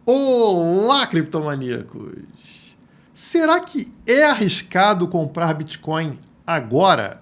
Olá, criptomaníacos! Será que é arriscado comprar Bitcoin agora?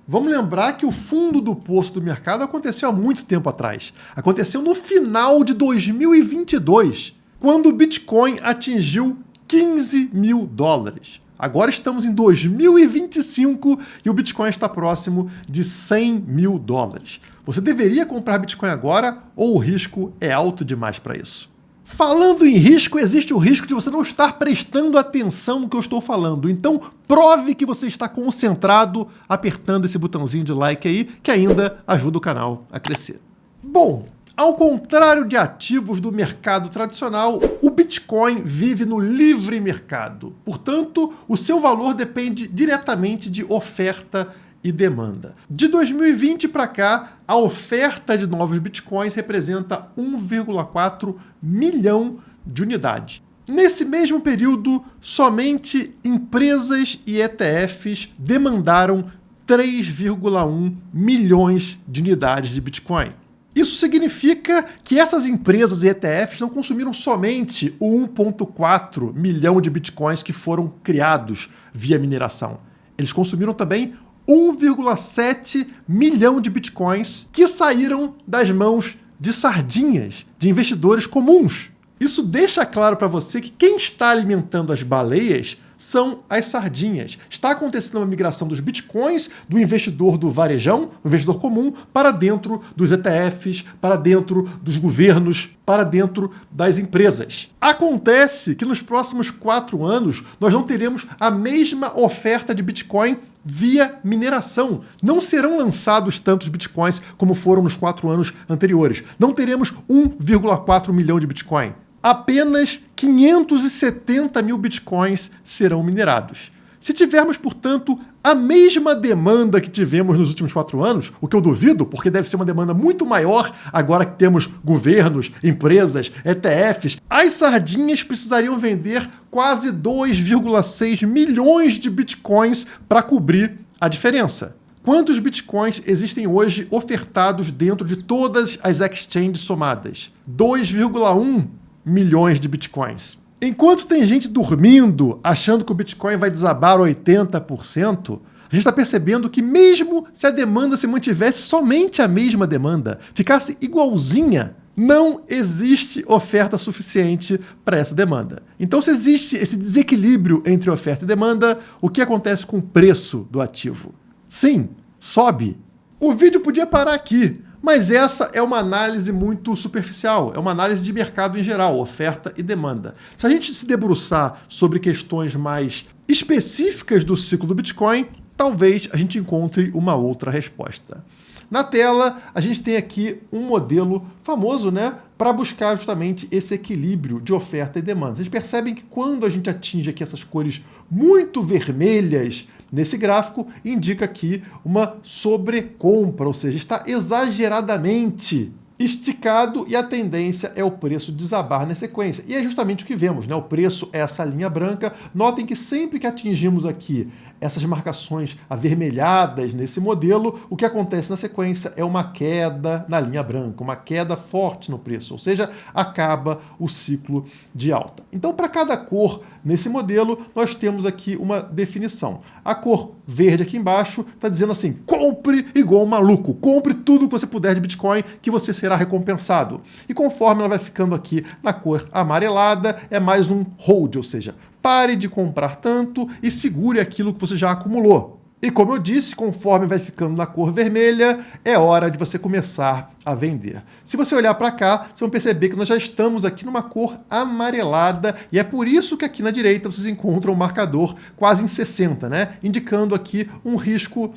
Vamos lembrar que o fundo do poço do mercado aconteceu há muito tempo atrás. Aconteceu no final de 2022, quando o Bitcoin atingiu 15 mil dólares. Agora estamos em 2025 e o Bitcoin está próximo de 100 mil dólares. Você deveria comprar Bitcoin agora ou o risco é alto demais para isso? Falando em risco, existe o risco de você não estar prestando atenção no que eu estou falando. Então, prove que você está concentrado apertando esse botãozinho de like aí, que ainda ajuda o canal a crescer. Bom, ao contrário de ativos do mercado tradicional, o Bitcoin vive no livre mercado. Portanto, o seu valor depende diretamente de oferta e demanda. De 2020 para cá, a oferta de novos bitcoins representa 1,4 milhão de unidades. Nesse mesmo período, somente empresas e ETFs demandaram 3,1 milhões de unidades de Bitcoin. Isso significa que essas empresas e ETFs não consumiram somente o 1,4 milhão de bitcoins que foram criados via mineração. Eles consumiram também 1,7 milhão de bitcoins que saíram das mãos de sardinhas, de investidores comuns. Isso deixa claro para você que quem está alimentando as baleias são as sardinhas. Está acontecendo uma migração dos bitcoins do investidor do varejão, do investidor comum, para dentro dos ETFs, para dentro dos governos, para dentro das empresas. Acontece que nos próximos 4 anos nós não teremos a mesma oferta de Bitcoin via mineração. Não serão lançados tantos bitcoins como foram nos 4 anos anteriores. Não teremos 1,4 milhão de Bitcoin. Apenas 570 mil bitcoins serão minerados. Se tivermos, portanto, a mesma demanda que tivemos nos últimos 4 anos, o que eu duvido, porque deve ser uma demanda muito maior agora que temos governos, empresas, ETFs, as sardinhas precisariam vender quase 2,6 milhões de bitcoins para cobrir a diferença. Quantos bitcoins existem hoje ofertados dentro de todas as exchanges somadas? 2,1 milhões de bitcoins. Enquanto tem gente dormindo, achando que o Bitcoin vai desabar 80%, a gente está percebendo que mesmo se a demanda se mantivesse somente a mesma demanda, ficasse igualzinha, não existe oferta suficiente para essa demanda. Então, se existe esse desequilíbrio entre oferta e demanda, o que acontece com o preço do ativo? Sim, sobe. O vídeo podia parar aqui, mas essa é uma análise muito superficial, é uma análise de mercado em geral, oferta e demanda. Se a gente se debruçar sobre questões mais específicas do ciclo do Bitcoin, talvez a gente encontre uma outra resposta. Na tela, a gente tem aqui um modelo famoso, para buscar justamente esse equilíbrio de oferta e demanda. Vocês percebem que quando a gente atinge aqui essas cores muito vermelhas nesse gráfico, indica aqui uma sobrecompra, ou seja, está exageradamente esticado e a tendência é o preço desabar na sequência. E é justamente o que vemos, O preço é essa linha branca. Notem que sempre que atingimos aqui essas marcações avermelhadas nesse modelo, o que acontece na sequência é uma queda na linha branca, uma queda forte no preço, ou seja, acaba o ciclo de alta. Então, para cada cor nesse modelo, nós temos aqui uma definição. A cor verde aqui embaixo está dizendo assim, compre igual um maluco, compre tudo que você puder de Bitcoin que você será recompensado. E conforme ela vai ficando aqui na cor amarelada, é mais um hold, ou seja, pare de comprar tanto e segure aquilo que você já acumulou. E como eu disse, conforme vai ficando na cor vermelha, é hora de você começar a vender. Se você olhar para cá, vocês vão perceber que nós já estamos aqui numa cor amarelada e é por isso que aqui na direita vocês encontram um marcador quase em 60, indicando aqui um risco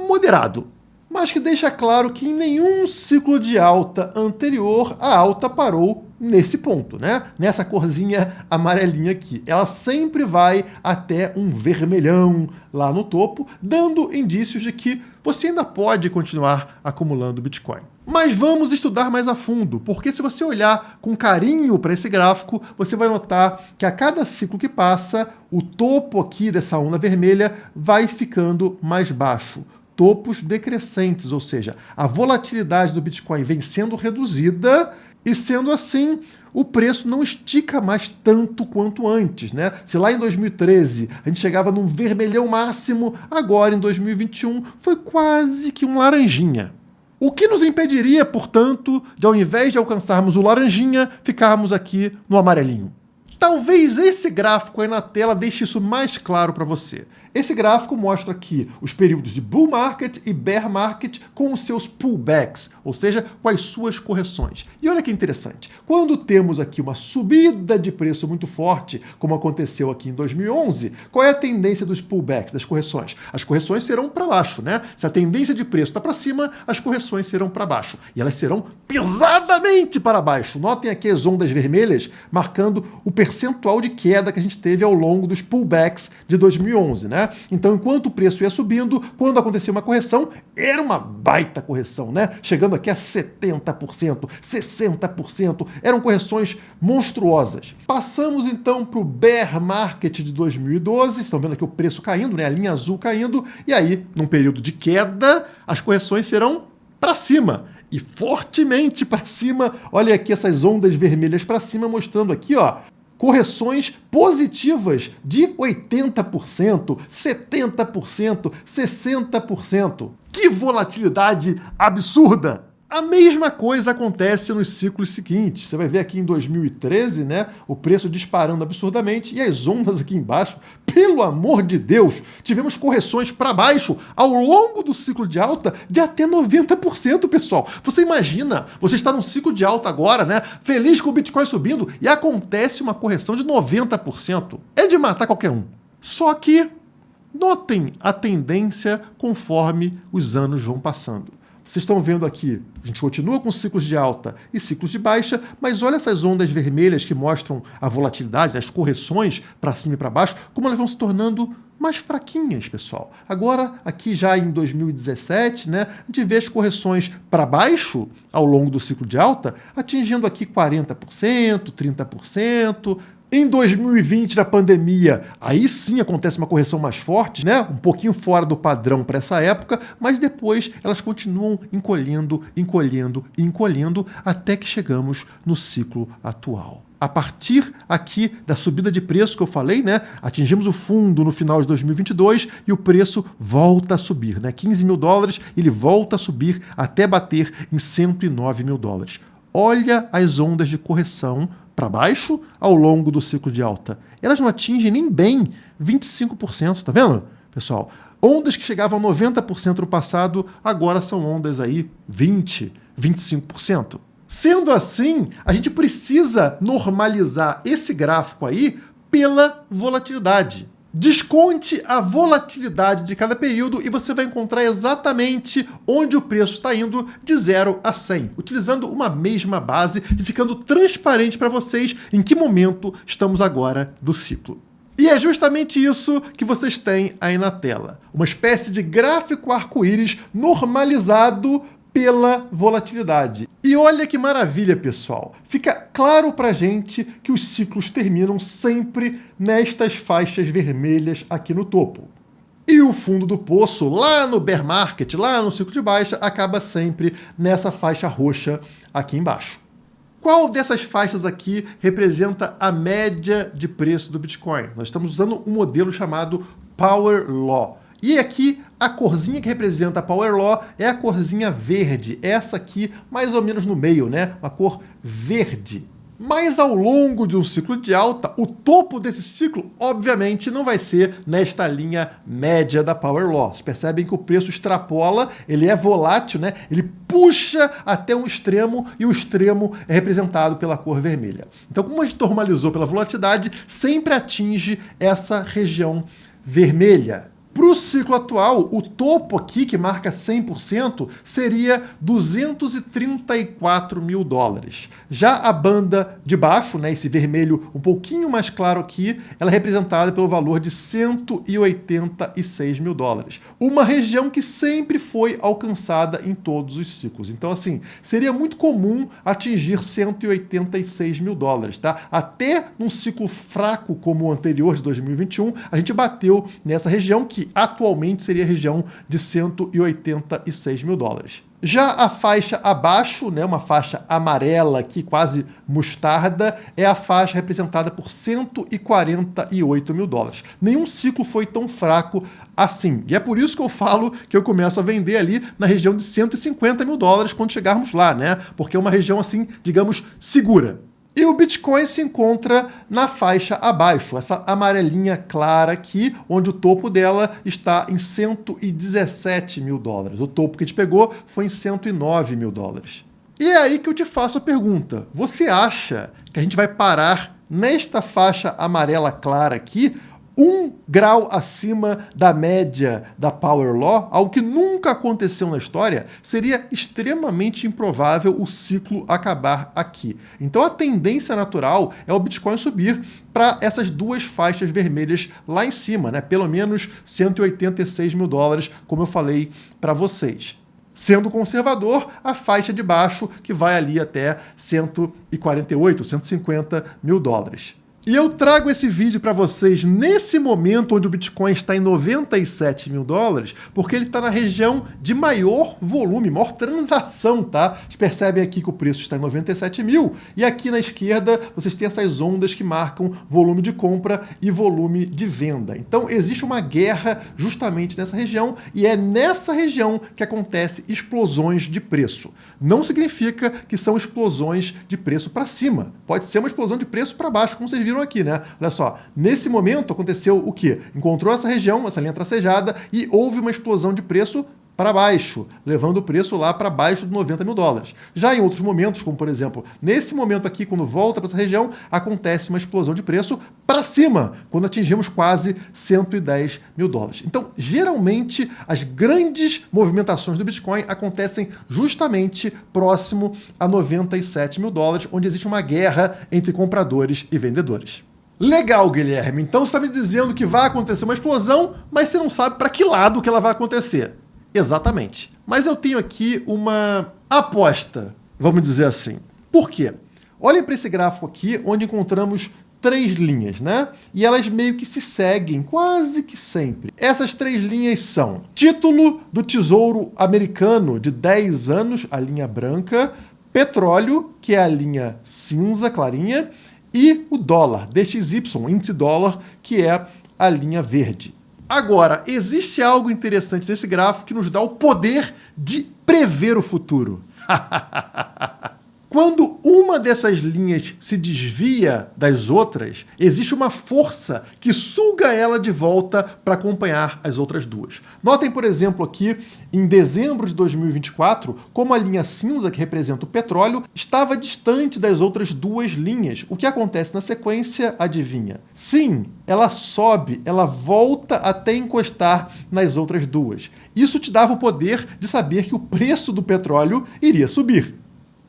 moderado, mas que deixa claro que em nenhum ciclo de alta anterior a alta parou nesse ponto, nessa corzinha amarelinha aqui. Ela sempre vai até um vermelhão lá no topo, dando indícios de que você ainda pode continuar acumulando Bitcoin. Mas vamos estudar mais a fundo, porque se você olhar com carinho para esse gráfico, você vai notar que a cada ciclo que passa, o topo aqui dessa onda vermelha vai ficando mais baixo. Topos decrescentes, ou seja, a volatilidade do Bitcoin vem sendo reduzida E sendo assim, o preço não estica mais tanto quanto antes, né? Se lá em 2013 a gente chegava num vermelhão máximo, agora em 2021 foi quase que um laranjinha. O que nos impediria, portanto, de ao invés de alcançarmos o laranjinha, ficarmos aqui no amarelinho? Talvez esse gráfico aí na tela deixe isso mais claro para você. Esse gráfico mostra aqui os períodos de bull market e bear market com os seus pullbacks, ou seja, com as suas correções. E olha que interessante, quando temos aqui uma subida de preço muito forte, como aconteceu aqui em 2011, qual é a tendência dos pullbacks, das correções? As correções serão para baixo, né? Se a tendência de preço está para cima, as correções serão para baixo. E elas serão pesadamente para baixo. Notem aqui as ondas vermelhas marcando o percentual de queda que a gente teve ao longo dos pullbacks de 2011, né? Então, enquanto o preço ia subindo, quando acontecia uma correção, era uma baita correção, né? Chegando aqui a 70%, 60%. Eram correções monstruosas. Passamos então para o bear market de 2012. Estão vendo aqui o preço caindo, né? A linha azul caindo. E aí, num período de queda, as correções serão para cima. E fortemente para cima. Olha aqui essas ondas vermelhas para cima, mostrando aqui, ó, correções positivas de 80%, 70%, 60%. Que volatilidade absurda! A mesma coisa acontece nos ciclos seguintes. Você vai ver aqui em 2013, né, o preço disparando absurdamente e as ondas aqui embaixo, pelo amor de Deus, tivemos correções para baixo ao longo do ciclo de alta de até 90%, pessoal. Você imagina, você está num ciclo de alta agora, né, feliz com o Bitcoin subindo e acontece uma correção de 90%. É de matar qualquer um. Só que notem a tendência conforme os anos vão passando. Vocês estão vendo aqui, a gente continua com ciclos de alta e ciclos de baixa, mas olha essas ondas vermelhas que mostram a volatilidade, as correções para cima e para baixo, como elas vão se tornando mais fraquinhas, pessoal. Agora, aqui já em 2017, né, a gente vê as correções para baixo ao longo do ciclo de alta, atingindo aqui 40%, 30%. Em 2020, na pandemia, aí sim acontece uma correção mais forte, né? Um pouquinho fora do padrão para essa época, mas depois elas continuam encolhendo, encolhendo e encolhendo até que chegamos no ciclo atual. A partir aqui da subida de preço que eu falei, né? Atingimos o fundo no final de 2022 e o preço volta a subir, né? 15 mil dólares, ele volta a subir até bater em 109 mil dólares. Olha as ondas de correção para baixo ao longo do ciclo de alta. Elas não atingem nem bem 25%, tá vendo, pessoal? Ondas que chegavam a 90% no passado, agora são ondas aí 20%, 25%. Sendo assim, a gente precisa normalizar esse gráfico aí pela volatilidade. Desconte a volatilidade de cada período e você vai encontrar exatamente onde o preço está indo de 0 a 100, utilizando uma mesma base e ficando transparente para vocês em que momento estamos agora do ciclo. E é justamente isso que vocês têm aí na tela. Uma espécie de gráfico arco-íris normalizado pela volatilidade. E olha que maravilha, pessoal. Fica claro pra gente que os ciclos terminam sempre nestas faixas vermelhas aqui no topo. E o fundo do poço, lá no bear market, lá no ciclo de baixa, acaba sempre nessa faixa roxa aqui embaixo. Qual dessas faixas aqui representa a média de preço do Bitcoin? Nós estamos usando um modelo chamado Power Law. E aqui, a corzinha que representa a Power Law é a corzinha verde. Essa aqui, mais ou menos no meio, né? Uma cor verde. Mas ao longo de um ciclo de alta, o topo desse ciclo, obviamente, não vai ser nesta linha média da Power Law. Vocês percebem que o preço extrapola, ele é volátil, né? Ele puxa até um extremo e o extremo é representado pela cor vermelha. Então, como a gente normalizou pela volatilidade, sempre atinge essa região vermelha. Para o ciclo atual, o topo aqui, que marca 100%, seria 234 mil dólares. Já a banda de baixo, né, esse vermelho um pouquinho mais claro aqui, ela é representada pelo valor de 186 mil dólares. Uma região que sempre foi alcançada em todos os ciclos. Então, assim, seria muito comum atingir 186 mil dólares, tá? Até num ciclo fraco como o anterior de 2021, a gente bateu nessa região que atualmente seria a região de 186 mil dólares. Já a faixa abaixo, né, uma faixa amarela aqui, quase mostarda, é a faixa representada por 148 mil dólares. Nenhum ciclo foi tão fraco assim. E é por isso que eu falo que eu começo a vender ali na região de 150 mil dólares quando chegarmos lá, né? Porque é uma região assim, digamos, segura. E o Bitcoin se encontra na faixa abaixo, essa amarelinha clara aqui, onde o topo dela está em 117 mil dólares. O topo que a gente pegou foi em 109 mil dólares. E é aí que eu te faço a pergunta. Você acha que a gente vai parar nesta faixa amarela clara aqui, 1 grau acima da média da Power Law, algo que nunca aconteceu na história? Seria extremamente improvável o ciclo acabar aqui. Então a tendência natural é o Bitcoin subir para essas duas faixas vermelhas lá em cima, né? Pelo menos 186 mil dólares, como eu falei para vocês. Sendo conservador, a faixa de baixo que vai ali até 148, 150 mil dólares. E eu trago esse vídeo para vocês nesse momento onde o Bitcoin está em 97 mil dólares, porque ele está na região de maior volume, maior transação, tá? Vocês percebem aqui que o preço está em 97 mil, e aqui na esquerda vocês têm essas ondas que marcam volume de compra e volume de venda. Então existe uma guerra justamente nessa região, e é nessa região que acontece explosões de preço. Não significa que são explosões de preço para cima. Pode ser uma explosão de preço para baixo, como vocês viram aqui, né? Olha só, nesse momento aconteceu o quê? Encontrou essa região, essa linha tracejada, e houve uma explosão de preço para baixo, levando o preço lá para baixo de 90 mil dólares. Já em outros momentos, como por exemplo, nesse momento aqui, quando volta para essa região, acontece uma explosão de preço para cima, quando atingimos quase 110 mil dólares. Então, geralmente, as grandes movimentações do Bitcoin acontecem justamente próximo a 97 mil dólares, onde existe uma guerra entre compradores e vendedores. Legal, Guilherme. Então você está me dizendo que vai acontecer uma explosão, mas você não sabe para que lado que ela vai acontecer. Exatamente. Mas eu tenho aqui uma aposta, vamos dizer assim. Por quê? Olhem para esse gráfico aqui, onde encontramos 3 linhas, né? E elas meio que se seguem quase que sempre. Essas 3 linhas são título do Tesouro Americano de 10 anos, a linha branca, petróleo, que é a linha cinza clarinha, e o dólar, DXY, índice dólar, que é a linha verde. Agora, existe algo interessante nesse gráfico que nos dá o poder de prever o futuro. Quando uma dessas linhas se desvia das outras, existe uma força que suga ela de volta para acompanhar as outras duas. Notem, por exemplo, aqui, em dezembro de 2024, como a linha cinza, que representa o petróleo, estava distante das outras duas linhas. O que acontece na sequência, adivinha? Sim, ela sobe, ela volta até encostar nas outras duas. Isso te dava o poder de saber que o preço do petróleo iria subir.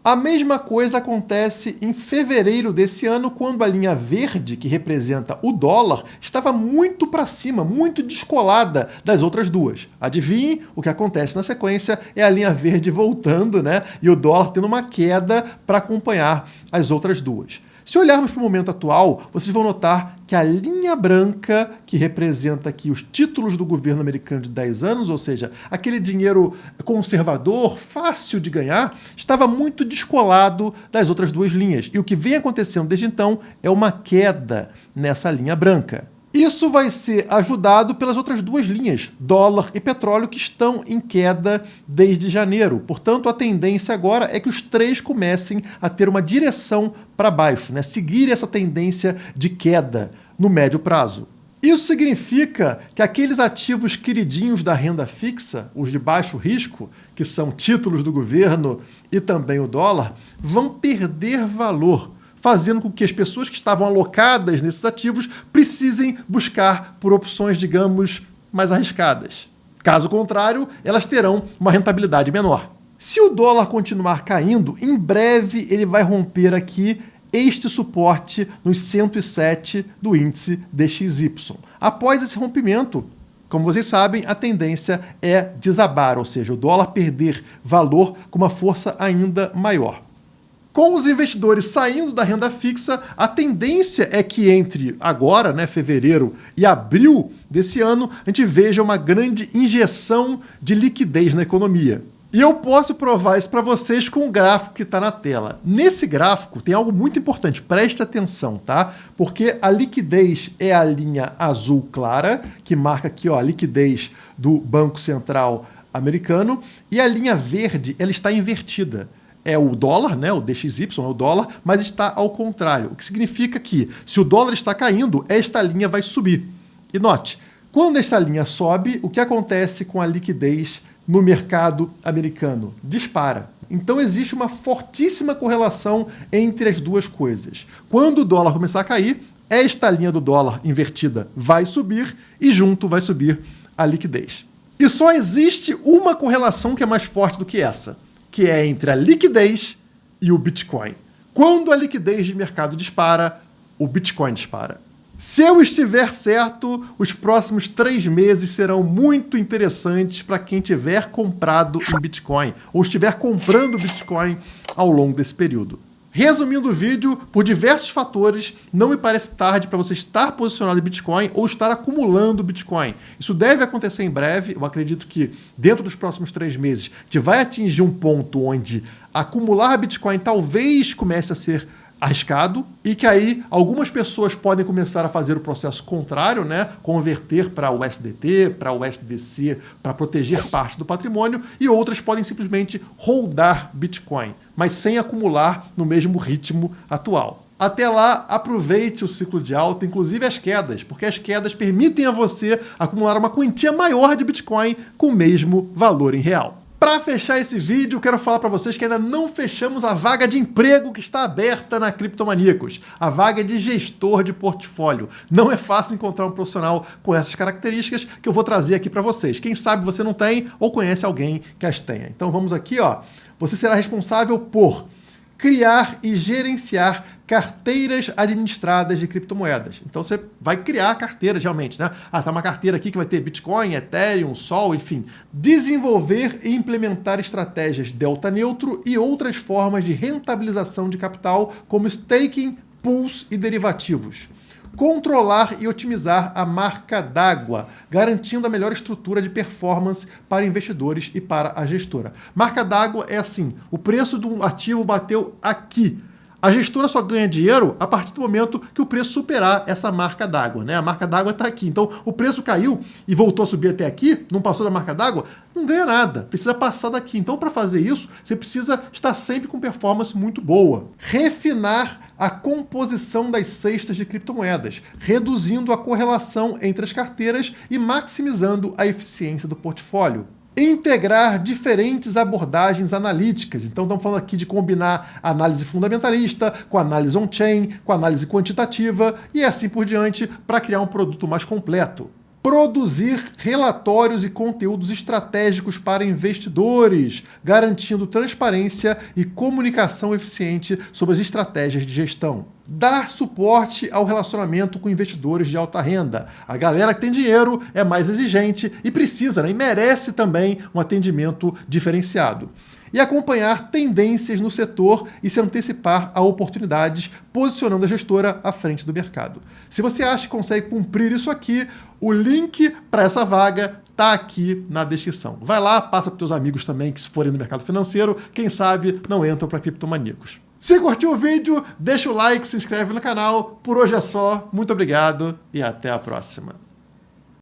A mesma coisa acontece em fevereiro desse ano, quando a linha verde, que representa o dólar, estava muito para cima, muito descolada das outras duas. Adivinhem, o que acontece na sequência é a linha verde voltando, né? E o dólar tendo uma queda para acompanhar as outras duas. Se olharmos para o momento atual, vocês vão notar que a linha branca, que representa aqui os títulos do governo americano de 10 anos, ou seja, aquele dinheiro conservador, fácil de ganhar, estava muito descolado das outras duas linhas. E o que vem acontecendo desde então é uma queda nessa linha branca. Isso vai ser ajudado pelas outras duas linhas, dólar e petróleo, que estão em queda desde janeiro. Portanto, a tendência agora é que os três comecem a ter uma direção para baixo, né? Seguir essa tendência de queda no médio prazo. Isso significa que aqueles ativos queridinhos da renda fixa, os de baixo risco, que são títulos do governo e também o dólar, vão perder valor, fazendo com que as pessoas que estavam alocadas nesses ativos precisem buscar por opções, digamos, mais arriscadas. Caso contrário, elas terão uma rentabilidade menor. Se o dólar continuar caindo, em breve ele vai romper aqui este suporte nos 107 do índice DXY. Após esse rompimento, como vocês sabem, a tendência é desabar, ou seja, o dólar perder valor com uma força ainda maior. Com os investidores saindo da renda fixa, a tendência é que entre agora, né, fevereiro e abril desse ano, a gente veja uma grande injeção de liquidez na economia. E eu posso provar isso para vocês com o gráfico que está na tela. Nesse gráfico tem algo muito importante, preste atenção, tá? Porque a liquidez é a linha azul clara, que marca aqui ó, a liquidez do Banco Central americano, e a linha verde ela está invertida. É o dólar, né? O DXY é o dólar, mas está ao contrário. O que significa que se o dólar está caindo, esta linha vai subir. E note, quando esta linha sobe, o que acontece com a liquidez no mercado americano? Dispara. Então existe uma fortíssima correlação entre as duas coisas. Quando o dólar começar a cair, esta linha do dólar invertida vai subir e junto vai subir a liquidez. E só existe uma correlação que é mais forte do que essa, que é entre a liquidez e o Bitcoin. Quando a liquidez de mercado dispara, o Bitcoin dispara. Se eu estiver certo, os próximos 3 meses serão muito interessantes para quem tiver comprado em Bitcoin ou estiver comprando Bitcoin ao longo desse período. Resumindo o vídeo, por diversos fatores, não me parece tarde para você estar posicionado em Bitcoin ou estar acumulando Bitcoin. Isso deve acontecer em breve. Eu acredito que dentro dos próximos 3 meses a gente vai atingir um ponto onde acumular Bitcoin talvez comece a ser arriscado e que aí algumas pessoas podem começar a fazer o processo contrário, né? Converter para o USDT, para o USDC, para proteger parte do patrimônio, e outras podem simplesmente holdar Bitcoin, mas sem acumular no mesmo ritmo atual. Até lá, aproveite o ciclo de alta, inclusive as quedas, porque as quedas permitem a você acumular uma quantia maior de Bitcoin com o mesmo valor em real. Para fechar esse vídeo, quero falar para vocês que ainda não fechamos a vaga de emprego que está aberta na Criptomaníacos, a vaga de gestor de portfólio. Não é fácil encontrar um profissional com essas características que eu vou trazer aqui para vocês. Quem sabe você não tem ou conhece alguém que as tenha. Então vamos aqui, ó. Você será responsável por criar e gerenciar carteiras administradas de criptomoedas. Então você vai criar carteiras realmente, né? Tá uma carteira aqui que vai ter Bitcoin, Ethereum, Sol, enfim. Desenvolver e implementar estratégias delta neutro e outras formas de rentabilização de capital, como staking, pools e derivativos. Controlar e otimizar a marca d'água, garantindo a melhor estrutura de performance para investidores e para a gestora. Marca d'água é assim, o preço do ativo bateu aqui. A gestora só ganha dinheiro a partir do momento que o preço superar essa marca d'água, né? A marca d'água está aqui. Então, o preço caiu e voltou a subir até aqui, não passou da marca d'água, não ganha nada. Precisa passar daqui. Então, para fazer isso, você precisa estar sempre com performance muito boa. Refinar a composição das cestas de criptomoedas, reduzindo a correlação entre as carteiras e maximizando a eficiência do portfólio. Integrar diferentes abordagens analíticas. Então, estamos falando aqui de combinar análise fundamentalista com análise on-chain, com análise quantitativa e assim por diante para criar um produto mais completo. Produzir relatórios e conteúdos estratégicos para investidores, garantindo transparência e comunicação eficiente sobre as estratégias de gestão. Dar suporte ao relacionamento com investidores de alta renda. A galera que tem dinheiro é mais exigente e precisa, né, e merece também um atendimento diferenciado. E acompanhar tendências no setor e se antecipar a oportunidades, posicionando a gestora à frente do mercado. Se você acha que consegue cumprir isso aqui, o link para essa vaga está aqui na descrição. Vai lá, passa para os teus amigos também que se forem no mercado financeiro, quem sabe não entram para Criptomaníacos. Se curtiu o vídeo, deixa o like, se inscreve no canal. Por hoje é só. Muito obrigado e até a próxima.